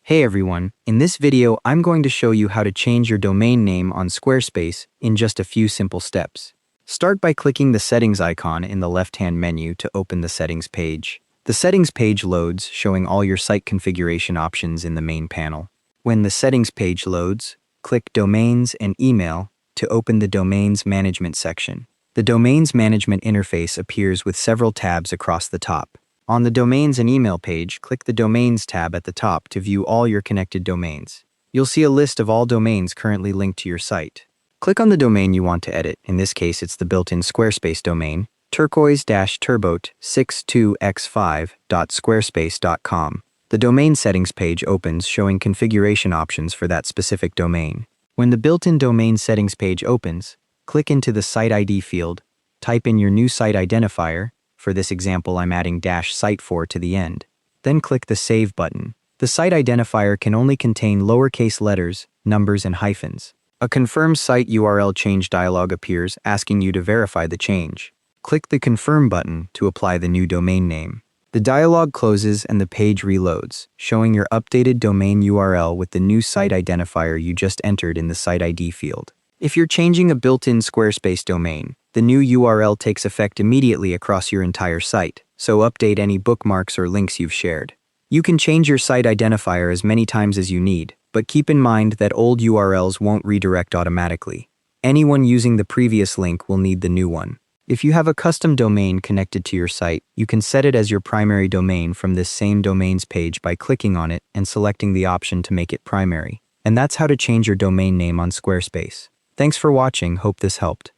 Hey everyone, in this video I'm going to show you how to change your domain name on Squarespace in just a few simple steps. Start by clicking the settings icon in the left-hand menu to open the settings page. The settings page loads, showing all your site configuration options in the main panel. When the settings page loads, click Domains and Email to open the Domains Management section. The Domains Management interface appears with several tabs across the top. On the Domains and Email page, click the Domains tab at the top to view all your connected domains. You'll see a list of all domains currently linked to your site. Click on the domain you want to edit. In this case, it's the built-in Squarespace domain, turquoise-turbote62x5.squarespace.com. The domain settings page opens, showing configuration options for that specific domain. When the built-in domain settings page opens, click into the Site ID field, type in your new site identifier. For this example, I'm adding -site4 to the end. Then click the Save button. The site identifier can only contain lowercase letters, numbers, and hyphens. A Confirm Site URL Change dialog appears, asking you to verify the change. Click the Confirm button to apply the new domain name. The dialog closes and the page reloads, showing your updated domain URL with the new site identifier you just entered in the Site ID field. If you're changing a built-in Squarespace domain, the new URL takes effect immediately across your entire site, so update any bookmarks or links you've shared. You can change your site identifier as many times as you need, but keep in mind that old URLs won't redirect automatically. Anyone using the previous link will need the new one. If you have a custom domain connected to your site, you can set it as your primary domain from this same domains page by clicking on it and selecting the option to make it primary. And that's how to change your domain name on Squarespace. Thanks for watching, hope this helped.